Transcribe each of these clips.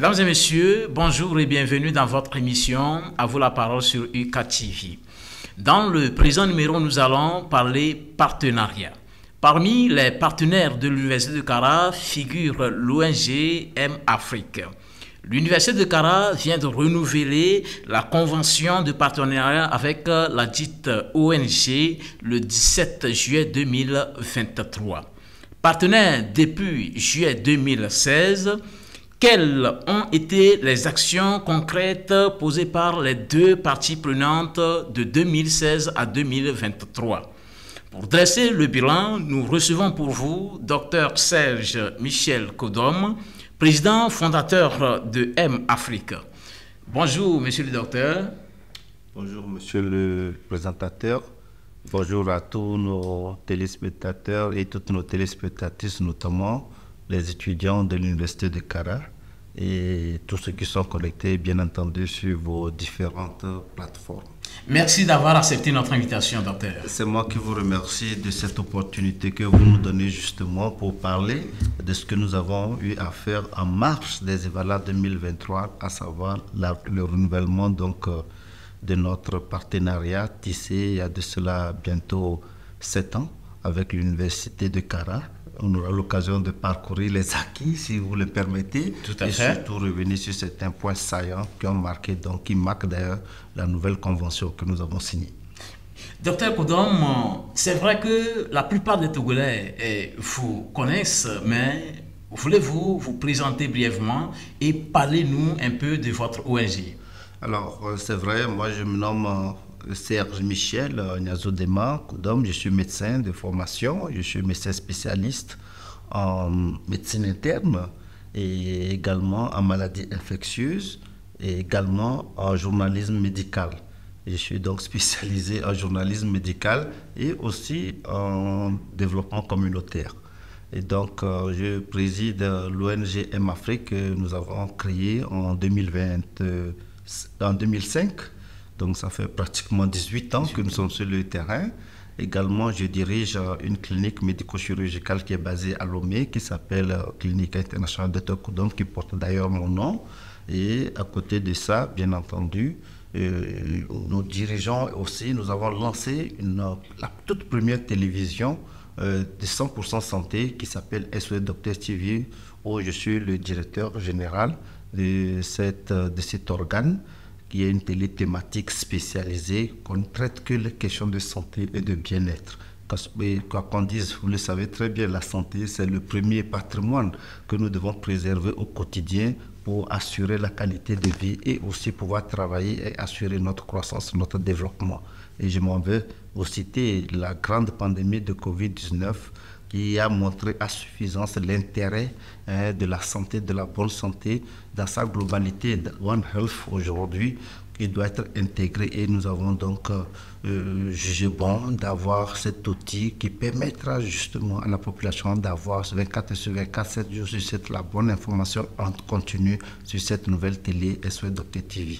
Mesdames et messieurs, bonjour et bienvenue dans votre émission À vous la parole sur UKTV. Dans le présent numéro, nous allons parler partenariat. Parmi les partenaires de l'Université de Kara figure l'ONG M-Afrique. L'Université de Kara vient de renouveler la convention de partenariat avec la dite ONG le 17 juillet 2023. Partenaire depuis juillet 2016, quelles ont été les actions concrètes posées par les deux parties prenantes de 2016 à 2023? Pour dresser le bilan, nous recevons pour vous Dr Serge Michel Kodom, président fondateur de M-Afrique. Bonjour, monsieur le docteur. Bonjour, monsieur le présentateur. Bonjour à tous nos téléspectateurs et toutes nos téléspectatrices, notamment les étudiants de l'Université de Kara et tous ceux qui sont connectés, bien entendu, sur vos différentes plateformes. Merci d'avoir accepté notre invitation, docteur. C'est moi qui vous remercie de cette opportunité que vous nous donnez justement pour parler de ce que nous avons eu à faire en marche des évaluations 2023, à savoir le renouvellement de notre partenariat tissé il y a de cela bientôt 7 ans avec l'Université de Kara. On aura l'occasion de parcourir les acquis, si vous le permettez, tout à fait. Surtout revenir sur certains points saillants qui marquent d'ailleurs la nouvelle convention que nous avons signée. Docteur Kodom, c'est vrai que la plupart des Togolais vous connaissent, mais voulez-vous vous présenter brièvement et parlez-nous un peu de votre ONG? Alors, c'est vrai, moi je me nomme Serge Michel Nyazodema Kodom, je suis médecin de formation, je suis médecin spécialiste en médecine interne et également en maladies infectieuses et également en journalisme médical. Je suis donc spécialisé en journalisme médical et aussi en développement communautaire. Et donc, je préside l'ONG M-Afrique que nous avons créée en 2005. Donc, ça fait pratiquement 18 ans que nous sommes sur le terrain. Également, je dirige une clinique médico-chirurgicale qui est basée à Lomé, qui s'appelle Clinique Internationale Dr Kodom, qui porte d'ailleurs mon nom. Et à côté de ça, bien entendu, nous dirigeons aussi, nous avons lancé la toute première télévision de 100% santé qui s'appelle SOS Docteur TV, où je suis le directeur général de cet organe, qui est une télé thématique spécialisée qu'on ne traite que les questions de santé et de bien-être. Quoi qu'on dise, vous le savez très bien, la santé, c'est le premier patrimoine que nous devons préserver au quotidien pour assurer la qualité de vie et aussi pouvoir travailler et assurer notre croissance, notre développement. Et je m'en veux vous citer la grande pandémie de Covid-19 qui a montré à suffisance l'intérêt de la santé, de la bonne santé dans sa globalité. One Health aujourd'hui, qui doit être intégré, et nous avons donc jugé bon d'avoir cet outil qui permettra justement à la population d'avoir 24 sur 24, 7 jours sur 7, la bonne information en continu sur cette nouvelle télé SOS Docteur TV.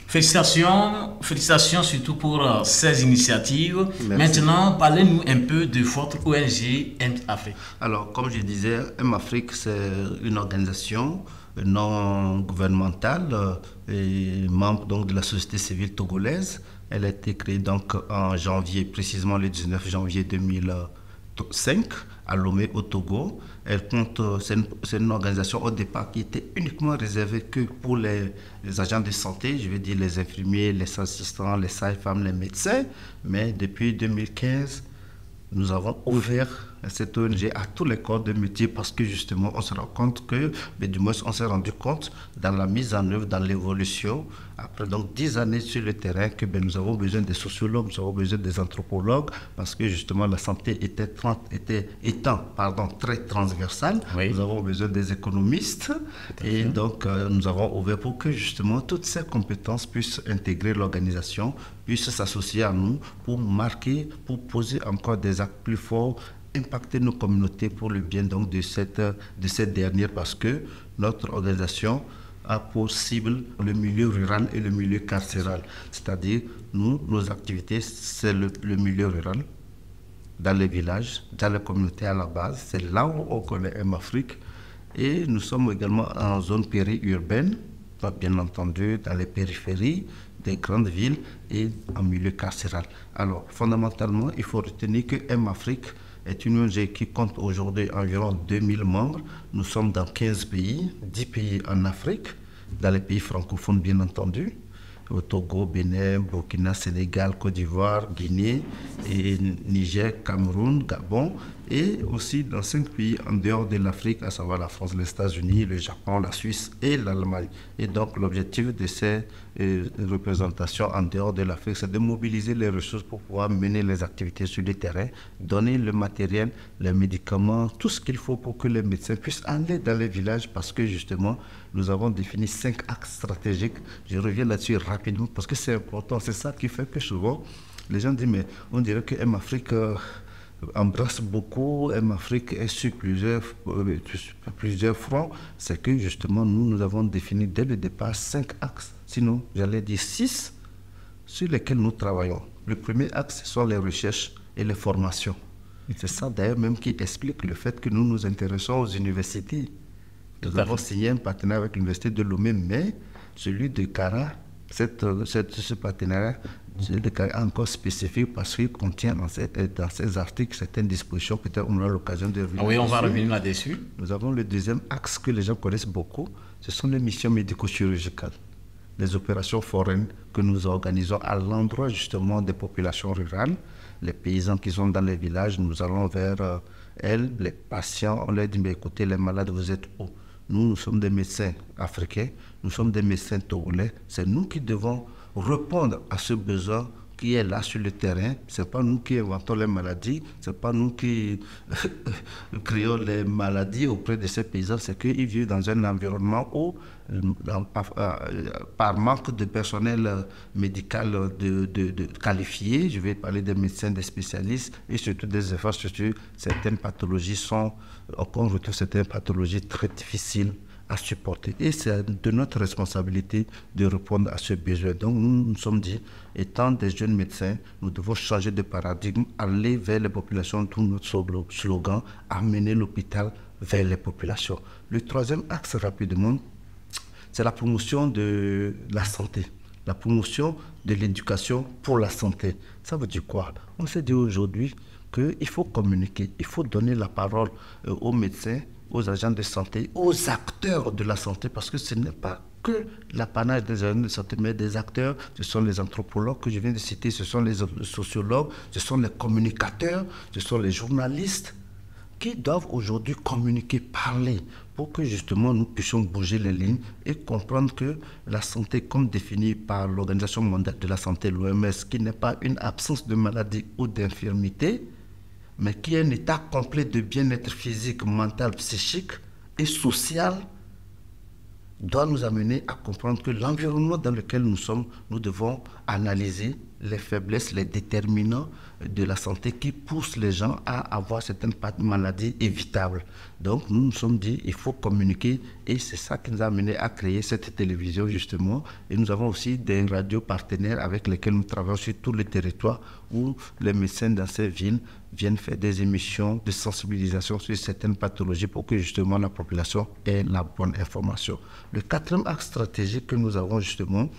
Félicitations surtout pour ces initiatives. Merci. Maintenant, parlez-nous un peu de votre ONG M-Afrique. Alors, comme je disais, M-Afrique, c'est une organisation non gouvernementale et membre donc de la société civile togolaise. Elle a été créée donc en janvier, précisément le 19 janvier 2005 à Lomé au Togo. Elle compte, c'est une organisation au départ qui était uniquement réservée que pour les agents de santé, je veux dire les infirmiers, les assistants, les sages-femmes, les médecins. Mais depuis 2015, nous avons ouvert cette ONG à tous les corps de métier parce que justement on se rend compte que, mais du moins on s'est rendu compte dans la mise en œuvre, dans l'évolution, après donc 10 années sur le terrain, que nous avons besoin des sociologues, nous avons besoin des anthropologues parce que justement la santé étant très transversale. Oui. Nous avons besoin des économistes et donc nous avons ouvert pour que justement toutes ces compétences puissent intégrer l'organisation, puissent s'associer à nous pour marquer, pour poser encore des actes plus forts, impacter nos communautés pour le bien donc de cette dernière, parce que notre organisation a pour cible le milieu rural et le milieu carcéral. C'est-à-dire, nos activités, c'est le milieu rural, dans les villages, dans les communautés à la base. C'est là où on connaît M-Afrique. Et nous sommes également en zone périurbaine, bien entendu dans les périphéries des grandes villes et en milieu carcéral. Alors, fondamentalement, il faut retenir que M-Afrique est une ONG qui compte aujourd'hui environ 2000 membres. Nous sommes dans 15 pays, 10 pays en Afrique, dans les pays francophones bien entendu, au Togo, Bénin, Burkina, Sénégal, Côte d'Ivoire, Guinée, et Niger, Cameroun, Gabon, et aussi dans 5 pays en dehors de l'Afrique, à savoir la France, les États-Unis, le Japon, la Suisse et l'Allemagne. Et donc l'objectif de ces représentations en dehors de l'Afrique, c'est de mobiliser les ressources pour pouvoir mener les activités sur le terrain, donner le matériel, les médicaments, tout ce qu'il faut pour que les médecins puissent aller dans les villages, parce que justement, nous avons défini 5 axes stratégiques. Je reviens là-dessus rapidement parce que c'est important. C'est ça qui fait que souvent, les gens disent, mais on dirait que M-Afrique embrasse beaucoup, M-Afrique est sur plusieurs fronts. C'est que justement, nous avons défini dès le départ 5 axes, sinon j'allais dire 6, sur lesquels nous travaillons. Le premier axe, ce sont les recherches et les formations. C'est ça d'ailleurs même qui explique le fait que nous nous intéressons aux universités. Nous avons signé un partenariat avec l'Université de Lomé, mais celui de Kara, ce partenariat est encore spécifique parce qu'il contient dans ces articles certaines dispositions, peut-être on aura l'occasion de revenir. Oui, on va revenir là-dessus. Nous avons le deuxième axe que les gens connaissent beaucoup, ce sont les missions médico-chirurgicales, les opérations foraines que nous organisons à l'endroit justement des populations rurales, les paysans qui sont dans les villages, nous allons vers elles, les patients, on leur dit, mais écoutez, les malades, vous êtes où? Nous sommes des médecins africains, nous sommes des médecins togolais. C'est nous qui devons répondre à ce besoin qui est là sur le terrain. Ce n'est pas nous qui inventons les maladies, ce n'est pas nous qui créons les maladies auprès de ces paysans. C'est qu'ils vivent dans un environnement où, par manque de personnel médical qualifié, je vais parler des médecins, des spécialistes et surtout des infrastructures, certaines pathologies on retrouve certaines pathologies très difficiles à supporter. Et c'est de notre responsabilité de répondre à ce besoin. Donc nous nous sommes dit, étant des jeunes médecins, nous devons changer de paradigme, aller vers les populations, tout notre slogan, amener l'hôpital vers les populations. Le troisième axe, rapidement, c'est la promotion de la santé, la promotion de l'éducation pour la santé. Ça veut dire quoi? On s'est dit aujourd'hui qu'il faut communiquer, il faut donner la parole aux médecins, aux agents de santé, aux acteurs de la santé, parce que ce n'est pas que l'apanage des agents de santé, mais des acteurs, ce sont les anthropologues que je viens de citer, ce sont les sociologues, ce sont les communicateurs, ce sont les journalistes qui doivent aujourd'hui communiquer, parler, pour que justement nous puissions bouger les lignes et comprendre que la santé, comme définie par l'Organisation mondiale de la santé, l'OMS, qui n'est pas une absence de maladie ou d'infirmité, mais qui est un état complet de bien-être physique, mental, psychique et social, doit nous amener à comprendre que l'environnement dans lequel nous sommes, nous devons analyser les faiblesses, les déterminants de la santé qui poussent les gens à avoir certaines maladies évitables. Donc nous nous sommes dit, il faut communiquer et c'est ça qui nous a amené à créer cette télévision justement. Et nous avons aussi des radios partenaires avec lesquels nous travaillons sur tous les territoires où les médecins dans ces villes viennent faire des émissions de sensibilisation sur certaines pathologies pour que justement la population ait la bonne information. Le quatrième axe stratégique que nous avons justement,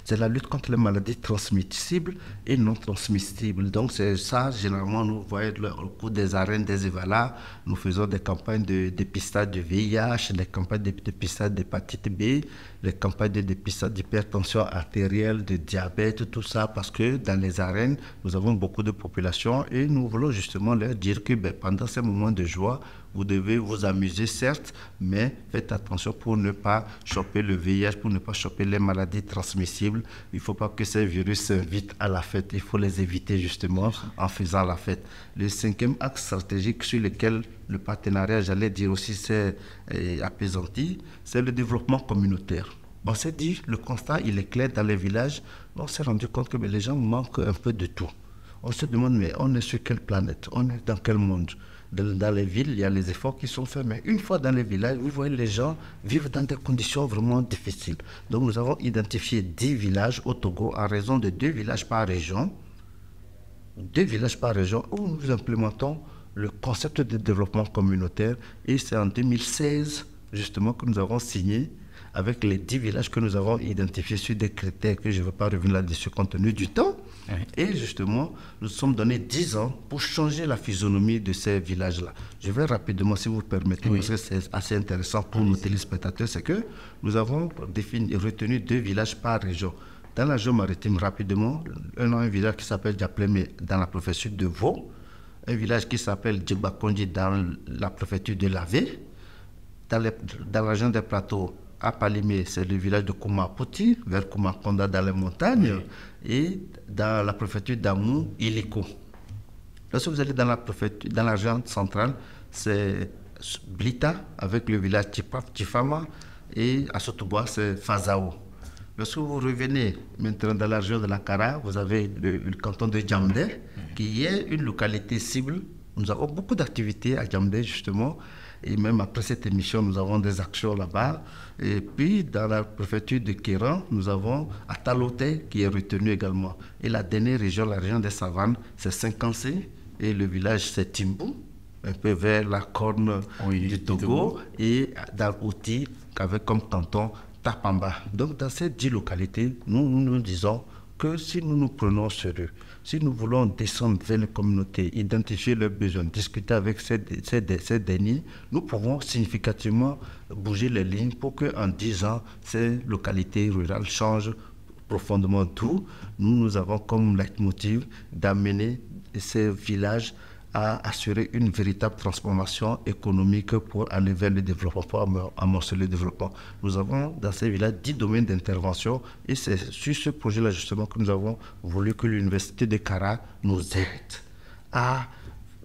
c'est la lutte contre les maladies transmissibles et non transmissibles. Donc c'est ça, généralement, nous voyons au cours des arènes, des EVALA, nous faisons des campagnes de dépistage de VIH, des campagnes de dépistage d'hépatite B, les campagnes de dépistage d'hypertension artérielle, de diabète, tout ça, parce que dans les arènes, nous avons beaucoup de population et nous voulons justement leur dire que pendant ces moments de joie, vous devez vous amuser, certes, mais faites attention pour ne pas choper le VIH, pour ne pas choper les maladies transmissibles. Il ne faut pas que ces virus s'invitent à la fête. Il faut les éviter justement en faisant la fête. Le cinquième axe stratégique sur lequel le partenariat, j'allais dire aussi, s'est apaisanti, c'est le développement communautaire. On s'est dit, le constat, il est clair dans les villages. On s'est rendu compte que les gens manquent un peu de tout. On se demande, mais on est sur quelle planète? On est dans quel monde? Dans les villes, il y a les efforts qui sont faits, mais une fois dans les villages, vous voyez les gens vivent dans des conditions vraiment difficiles. Donc nous avons identifié 10 villages au Togo en raison de 2 villages par région. 2 villages par région où nous implémentons le concept de développement communautaire. Et c'est en 2016, justement, que nous avons signé avec les 10 villages que nous avons identifiés sur des critères que je ne vais pas revenir là-dessus compte tenu du temps. Oui. Et justement, nous nous sommes donné 10 ans pour changer la physionomie de ces villages-là. Je vais rapidement, si vous permettez, parce que c'est assez intéressant pour nos téléspectateurs, c'est que nous avons retenu 2 villages par région. Dans la région maritime, rapidement, un village qui s'appelle Diaplémé dans la préfecture de Vaud, un village qui s'appelle Djibakondji dans la préfecture de Lavé, dans la région des plateaux, à Palimé, c'est le village de Koumapoti, vers Koumakonda dans les montagnes, et dans la préfecture d'Amou, Iliko. Lorsque vous allez dans la région centrale, c'est Blita avec le village Tifama, et à Sotobois, c'est Fazao. Lorsque vous revenez maintenant dans la région de l'Ankara, vous avez le canton de Djamdé, qui est une localité cible. Nous avons beaucoup d'activités à Djamdé, justement. Et même après cette émission, nous avons des actions là-bas. Et puis, dans la préfecture de Kéran, nous avons Atalote qui est retenu également. Et la dernière région, la région des Savanes, c'est Saint-Cancé. Et le village, c'est Timbou, un peu vers la corne du Togo. Et dans Outi, avec comme canton Tapamba. Donc, dans ces 10 localités, nous disons que si nous nous prenons sérieux, si nous voulons descendre vers les communautés, identifier leurs besoins, discuter avec ces derniers, nous pouvons significativement bouger les lignes pour qu'en 10 ans, ces localités rurales changent profondément tout. Nous avons comme leitmotiv d'amener ces villages à assurer une véritable transformation économique pour aller vers le développement, pour amorcer le développement. Nous avons dans ces villages 10 domaines d'intervention et c'est sur ce projet-là justement que nous avons voulu que l'Université de Kara nous aide à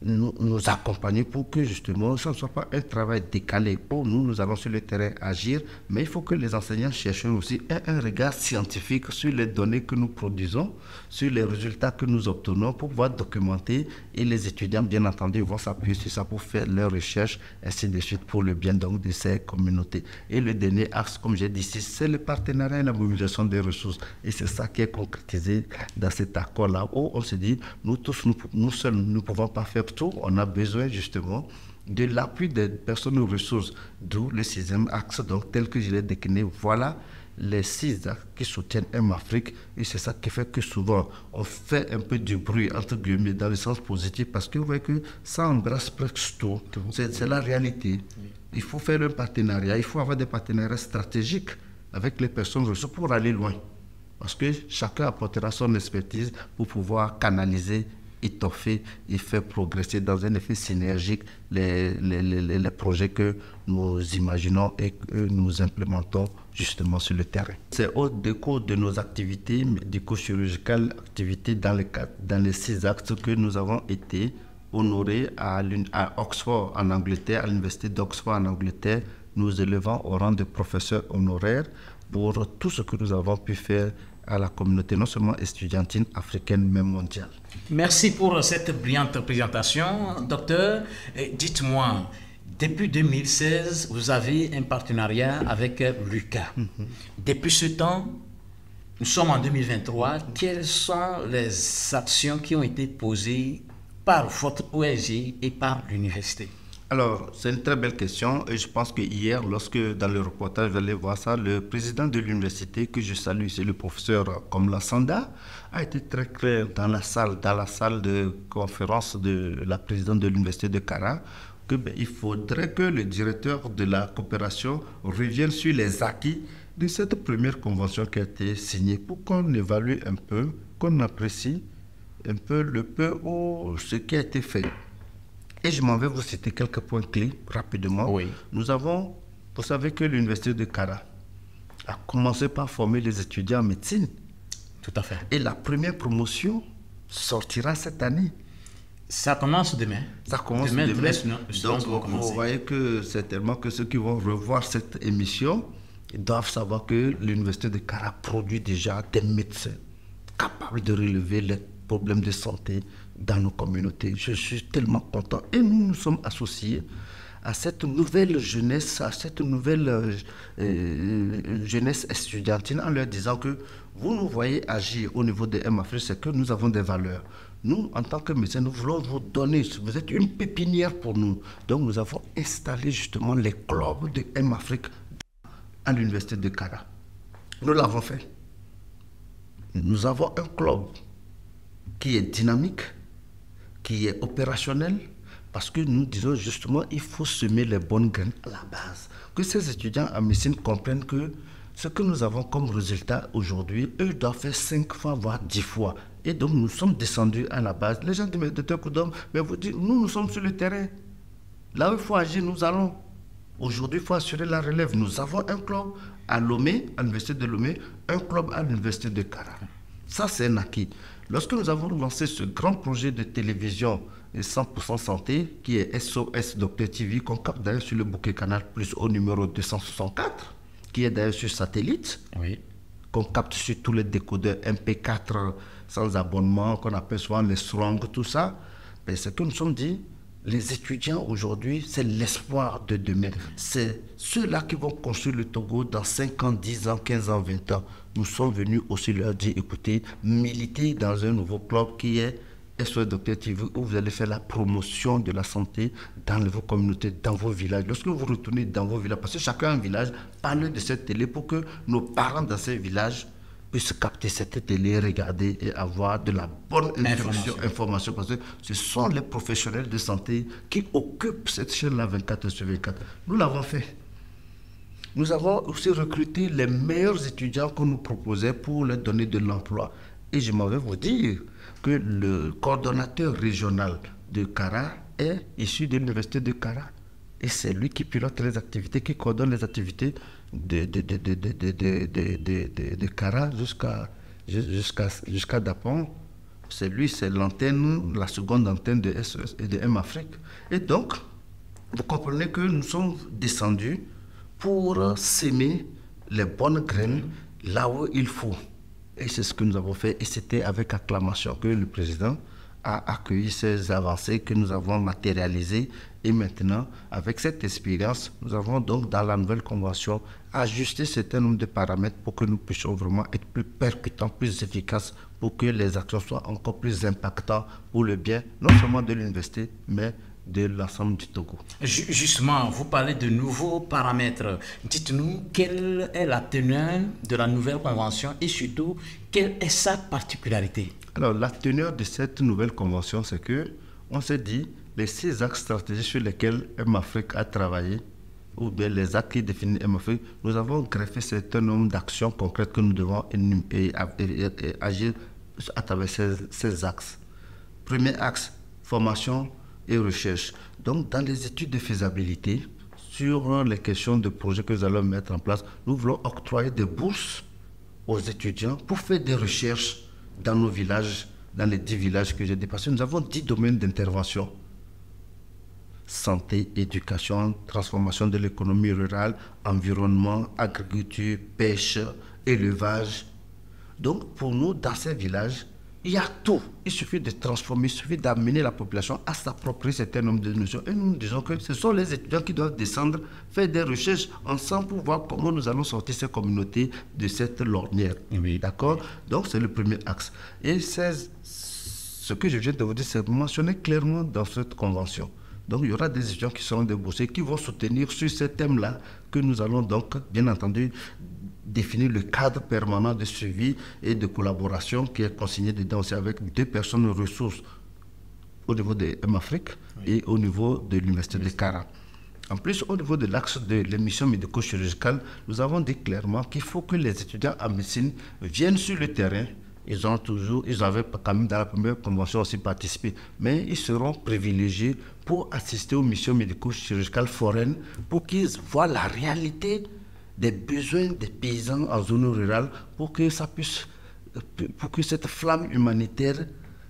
nous accompagner pour que justement ça ne soit pas un travail décalé. Pour nous, nous allons sur le terrain agir, mais il faut que les enseignants chercheurs aussi aient un regard scientifique sur les données que nous produisons, sur les résultats que nous obtenons pour pouvoir documenter et les étudiants, bien entendu, vont s'appuyer sur ça pour faire leurs recherches, ainsi de suite, pour le bien donc de ces communautés. Et le dernier axe, comme j'ai dit ici, c'est le partenariat et la mobilisation des ressources. Et c'est ça qui est concrétisé dans cet accord-là où on se dit, nous tous, nous seuls, nous ne pouvons pas faire tout, on a besoin justement de l'appui des personnes aux ressources, d'où le 6e axe, donc tel que je l'ai décliné. Voilà les 6 axes qui soutiennent M-Afrique et c'est ça qui fait que souvent on fait un peu du bruit entre guillemets dans le sens positif parce que vous voyez que ça embrasse presque tout. C'est la réalité. Il faut faire un partenariat, il faut avoir des partenariats stratégiques avec les personnes aux ressources pour aller loin parce que chacun apportera son expertise pour pouvoir canaliser, étoffer et faire progresser dans un effet synergique les projets que nous imaginons et que nous implémentons justement sur le terrain. C'est au décours de nos activités médico-chirurgicales, activités dans les 6 axes que nous avons été honorés à Oxford en Angleterre, à l'université d'Oxford en Angleterre, nous élevant au rang de professeurs honoraires pour tout ce que nous avons pu faire à la communauté, non seulement estudiantine, africaine, mais mondiale. Merci pour cette brillante présentation, docteur. Dites-moi, depuis 2016, vous avez un partenariat avec l'UCA. Depuis ce temps, nous sommes en 2023. Quelles sont les actions qui ont été posées par votre ONG et par l'université? Alors, c'est une très belle question et je pense que hier, lorsque dans le reportage, vous allez voir ça, le président de l'université, que je salue, c'est le professeur Komla Sanda, a été très clair dans la salle de conférence de la présidente de l'université de Kara, que il faudrait que le directeur de la coopération revienne sur les acquis de cette première convention qui a été signée pour qu'on évalue un peu, qu'on apprécie un peu ce qui a été fait. Et je m'en vais vous citer quelques points clés rapidement. Oui. Vous savez que l'université de Kara a commencé par former les étudiants en médecine. Tout à fait. Et la première promotion sortira cette année. Ça commence demain. Ça commence demain. Donc, vous voyez que certainement que ceux qui vont revoir cette émission doivent savoir que l'université de Kara produit déjà des médecins capables de relever les problèmes de santé dans nos communautés. Je suis tellement content. Et nous sommes associés à cette nouvelle jeunesse, jeunesse estudiantine en leur disant que vous nous voyez agir au niveau de M-Afrique, c'est que nous avons des valeurs. Nous, en tant que médecins, nous voulons vous donner, vous êtes une pépinière pour nous. Donc, nous avons installé justement les clubs de M-Afrique à l'université de Kara. Nous l'avons fait. Nous avons un club qui est dynamique, qui est opérationnel, parce que nous disons justement il faut semer les bonnes graines à la base. Que ces étudiants en médecine comprennent que ce que nous avons comme résultat aujourd'hui, eux doivent faire 5 fois, voire 10 fois. Et donc nous sommes descendus à la base. Les gens disent, mais docteur Koudom, mais vous dites, nous sommes sur le terrain. Là où il faut agir, nous allons. Aujourd'hui, il faut assurer la relève. Nous avons un club à Lomé, à l'université de Lomé, un club à l'université de Kara. Ça, c'est un acquis. Lorsque nous avons lancé ce grand projet de télévision 100% santé, qui est SOS Docteur TV, qu'on capte d'ailleurs sur le bouquet Canal Plus au numéro 264, qui est d'ailleurs sur satellite, oui, qu'on capte sur tous les décodeurs MP4 sans abonnement, qu'on appelle souvent les Strong, tout ça. Mais ce que nous sommes dit, les étudiants aujourd'hui, c'est l'espoir de demain. C'est ceux-là qui vont construire le Togo dans 5 ans, 10 ans, 15 ans, 20 ans. Nous sommes venus aussi leur dire, écoutez, militez dans un nouveau club qui est SOS Docteur TV, où vous allez faire la promotion de la santé dans vos communautés, dans vos villages. Lorsque vous retournez dans vos villages, parce que chacun a un village, parlez de cette télé pour que nos parents dans ces villages puissent capter cette télé, regarder et avoir de la bonne information, parce que ce sont les professionnels de santé qui occupent cette chaîne-là 24/24. Nous l'avons fait. Nous avons aussi recruté les meilleurs étudiants qu'on nous proposait pour leur donner de l'emploi. Et je m'en vais vous dire que le coordonnateur régional de Kara est issu de l'université de Kara. Et c'est lui qui pilote les activités, qui coordonne les activités de Kara jusqu'à Dapon. C'est lui, c'est l'antenne, la seconde antenne de SOS et de M-Afrique. Et donc, vous comprenez que nous sommes descendus pour s'aimer les bonnes graines là où il faut. Et c'est ce que nous avons fait. Et c'était avec acclamation que le président a accueilli ces avancées que nous avons matérialisées. Et maintenant, avec cette expérience, nous avons donc dans la nouvelle convention ajusté un certain nombre de paramètres pour que nous puissions vraiment être plus percutants, plus efficaces, pour que les actions soient encore plus impactantes pour le bien, non seulement de l'université, mais de l'ensemble du Togo. Justement, vous parlez de nouveaux paramètres. Dites-nous quelle est la teneur de la nouvelle convention et surtout, quelle est sa particularité? Alors, la teneur de cette nouvelle convention, c'est que on s'est dit, les 6 axes stratégiques sur lesquels M-Afrique a travaillé, ou bien les axes qui définissent M-Afrique, nous avons greffé un certain nombre d'actions concrètes que nous devons agir à travers ces axes. Premier axe, formation et recherche. Donc, dans les études de faisabilité, sur les questions de projets que nous allons mettre en place, nous voulons octroyer des bourses aux étudiants pour faire des recherches dans nos villages, dans les 10 villages que j'ai dépassés. Nous avons 10 domaines d'intervention. Santé, éducation, transformation de l'économie rurale, environnement, agriculture, pêche, élevage. Donc, pour nous, dans ces villages, il y a tout. Il suffit de transformer, il suffit d'amener la population à s'approprier certain nombre de notions. Et nous disons que ce sont les étudiants qui doivent descendre, faire des recherches ensemble pour voir comment nous allons sortir ces communautés de cette lornière. Oui. D'accord? Donc, c'est le premier axe. Et ce que je viens de vous dire, c'est mentionné clairement dans cette convention. Donc, il y aura des étudiants qui seront déboursés, qui vont soutenir sur ces thèmes-là que nous allons donc, bien entendu, définir le cadre permanent de suivi et de collaboration qui est consigné dedans aussi avec 2 personnes ressources au niveau de M-Afrique et au niveau de l'université de Kara. En plus, au niveau de l'axe de l'émission médico-chirurgicale, nous avons dit clairement qu'il faut que les étudiants en médecine viennent sur le terrain. Ils avaient quand même dans la première convention aussi participé, mais ils seront privilégiés pour assister aux missions médico-chirurgicales foraines pour qu'ils voient la réalité des besoins des paysans en zone rurale pour que cette flamme humanitaire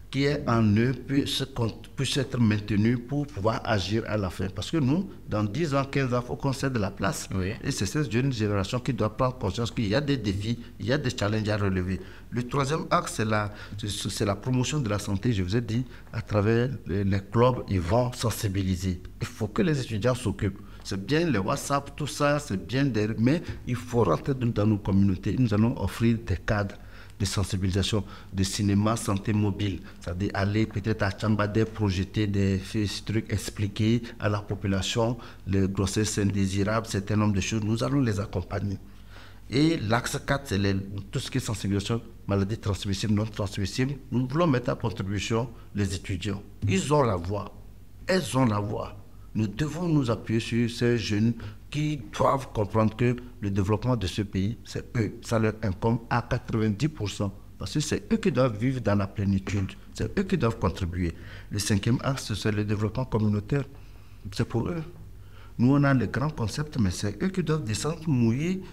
qui est en eux puisse être maintenue pour pouvoir agir à la fin. Parce que nous, dans 10 ans, 15 ans, il faut qu'on cède de la place. Oui. Et c'est cette jeune génération qui doit prendre conscience qu'il y a des défis, il y a des challenges à relever. Le troisième axe, c'est la promotion de la santé. Je vous ai dit, à travers les clubs, ils vont sensibiliser. Il faut que les étudiants s'occupent. C'est bien les WhatsApp, tout ça, c'est bien, mais il faut rentrer dans nos communautés. Nous allons offrir des cadres de sensibilisation, de cinéma santé mobile. C'est-à-dire aller peut-être à Tchambadé projeter des trucs, expliquer à la population les grossesses indésirables, certain nombre de choses. Nous allons les accompagner. Et l'axe 4, c'est tout ce qui est sensibilisation, maladies transmissibles, non transmissibles. Nous voulons mettre à contribution les étudiants. Ils ont la voix. Elles ont la voix. Nous devons nous appuyer sur ces jeunes qui doivent comprendre que le développement de ce pays, c'est eux. Ça leur incombe à 90%. Parce que c'est eux qui doivent vivre dans la plénitude. C'est eux qui doivent contribuer. Le 5e axe, c'est le développement communautaire. C'est pour eux. Nous, on a les grands concepts, mais c'est eux qui doivent descendre,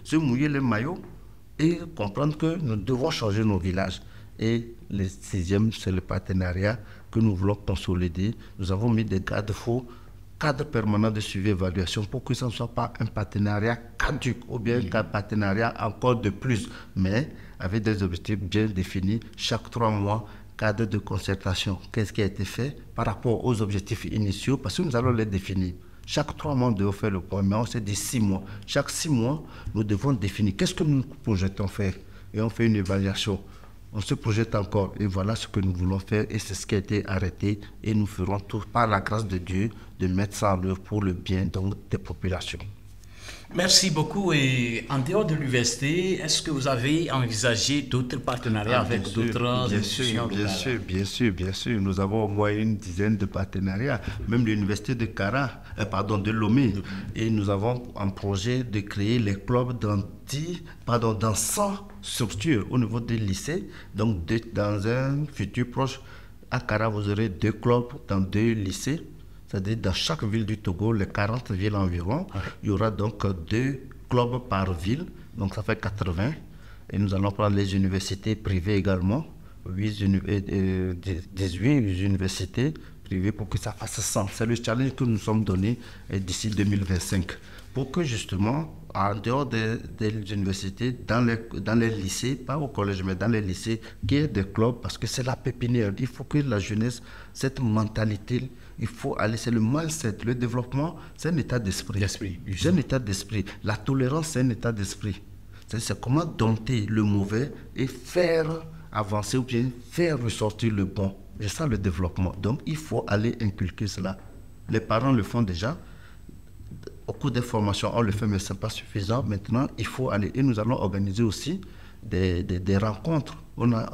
se mouiller les maillots et comprendre que nous devons changer nos villages. Et le 6e, c'est le partenariat que nous voulons consolider. Nous avons mis des garde-fous, cadre permanent de suivi et évaluation pour que ce ne soit pas un partenariat caduc ou bien un partenariat encore de plus, mais avec des objectifs bien définis chaque 3 mois. Cadre de concertation, qu'est-ce qui a été fait par rapport aux objectifs initiaux, parce que nous allons les définir. Chaque 3 mois, nous devons faire le point, mais on s'est dit 6 mois. Chaque 6 mois, nous devons définir qu'est-ce que nous projetons faire. Et on fait une évaluation. On se projette encore. Et voilà ce que nous voulons faire. Et c'est ce qui a été arrêté. Et nous ferons tout, par la grâce de Dieu, de mettre ça en œuvre pour le bien donc, des populations. Merci beaucoup. Et en dehors de l'université, est-ce que vous avez envisagé d'autres partenariats avec d'autres institutions? Bien sûr. Nous avons au moins une dizaine de partenariats. Même l'université de de Lomé. Et nous avons un projet de créer les clubs dans 100 structures au niveau des lycées. Donc, dans un futur proche, à Kara, vous aurez 2 clubs dans 2 lycées. C'est-à-dire dans chaque ville du Togo, les 40 villes environ, il y aura donc 2 clubs par ville, donc ça fait 80. Et nous allons prendre les universités privées également, 18 universités privées pour que ça fasse 100. C'est le challenge que nous nous sommes donné d'ici 2025. Pour que justement, en dehors des universités, dans les lycées, pas au collège, mais dans les lycées, qu'il y ait des clubs, parce que c'est la pépinière. Il faut que la jeunesse, cette mentalité, il faut aller, c'est le mindset, le développement, c'est un état d'esprit. C'est un état d'esprit. La tolérance, c'est un état d'esprit. C'est comment dompter le mauvais et faire avancer ou bien faire ressortir le bon. C'est ça le développement. Donc, il faut aller inculquer cela. Les parents le font déjà. Au cours des formations, on le fait, mais ce n'est pas suffisant. Maintenant, il faut aller. Et nous allons organiser aussi des rencontres.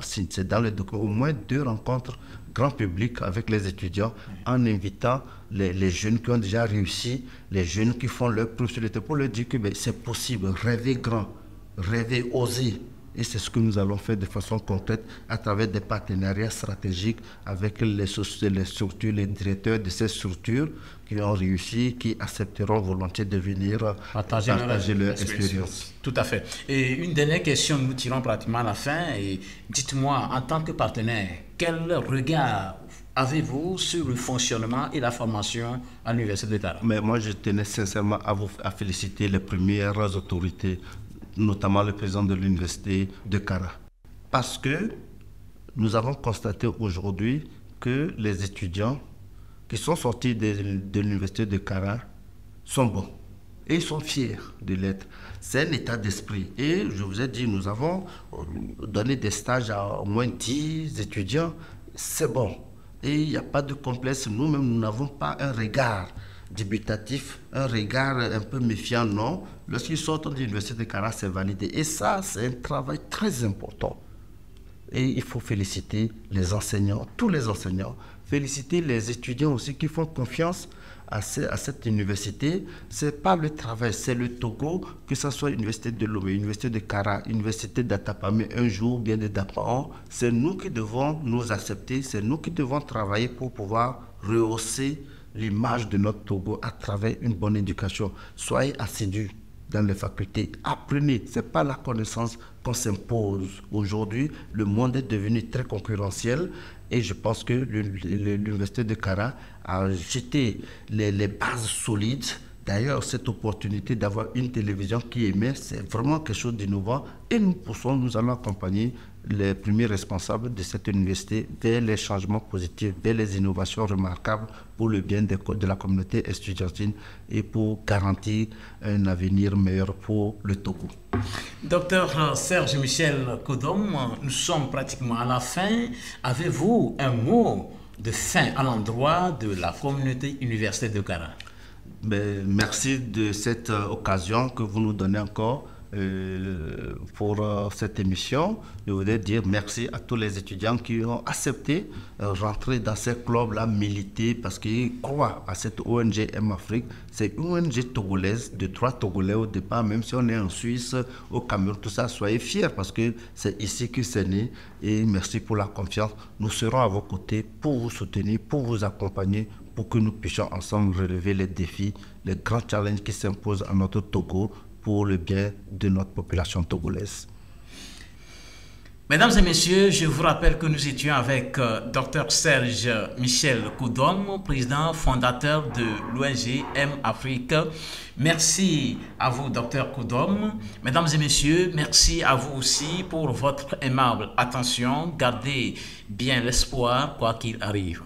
C'est dans les documents, au moins 2 rencontres grand public avec les étudiants en invitant les jeunes qui ont déjà réussi, les jeunes qui font leur preuve sur le terrain pour leur dire que c'est possible, rêver grand, rêver, oser. Et c'est ce que nous allons faire de façon concrète à travers des partenariats stratégiques avec les structures, les directeurs de ces structures qui ont réussi, qui accepteront volontiers de venir partager leur expérience. Tout à fait. Et une dernière question, nous tirons pratiquement à la fin. Et dites-moi, en tant que partenaire, quel regard avez-vous sur le fonctionnement et la formation à l'Université de Kara? Mais moi, je tenais sincèrement à féliciter les premières autorités, notamment le président de l'université de Kara. Parce que nous avons constaté aujourd'hui que les étudiants qui sont sortis de l'université de Kara sont bons. Et ils sont fiers de l'être. C'est un état d'esprit. Et je vous ai dit, nous avons donné des stages à au moins 10 étudiants. C'est bon. Et il n'y a pas de complexe. Nous-mêmes, nous n'avons pas un regard débutatif, un regard un peu méfiant, non. Lorsqu'ils sortent de l'université de Kara, c'est validé. Et ça, c'est un travail très important. Et il faut féliciter les enseignants, tous les enseignants, féliciter les étudiants aussi qui font confiance à cette université. Ce n'est pas le travail, c'est le Togo, que ce soit l'université de Lomé, l'université de Kara, l'université d'Atapamé, un jour, bien de Dapaon. C'est nous qui devons nous accepter, c'est nous qui devons travailler pour pouvoir rehausser l'image de notre Togo à travers une bonne éducation. Soyez assidus dans les facultés, apprenez. Ce n'est pas la connaissance qu'on s'impose. Aujourd'hui, le monde est devenu très concurrentiel et je pense que l'université de Kara a jeté les bases solides D'ailleurs, cette opportunité d'avoir une télévision qui émet, c'est vraiment quelque chose d'innovant et nous allons accompagner les premiers responsables de cette université vers les changements positifs, vers les innovations remarquables pour le bien de la communauté estudiantine et pour garantir un avenir meilleur pour le Togo. Docteur Serge Michel Kodom, nous sommes pratiquement à la fin. Avez-vous un mot de fin à l'endroit de la communauté universitaire de Kara? Merci de cette occasion que vous nous donnez encore pour cette émission. Je voudrais dire merci à tous les étudiants qui ont accepté rentrer dans ces clubs-là, militer parce qu'ils croient à cette ONG M-Afrique. C'est une ONG togolaise de 3 Togolais au départ, même si on est en Suisse, au Cameroun, tout ça, soyez fiers parce que c'est ici que c'est né et merci pour la confiance. Nous serons à vos côtés pour vous soutenir, pour vous accompagner, pour que nous puissions ensemble relever les défis, les grands challenges qui s'imposent à notre Togo pour le bien de notre population togolaise. Mesdames et messieurs, je vous rappelle que nous étions avec Dr Serge Michel Kodom, président fondateur de l'ONG M-Afrique. Merci à vous, Dr Kodom. Mesdames et messieurs, merci à vous aussi pour votre aimable attention. Gardez bien l'espoir, quoi qu'il arrive.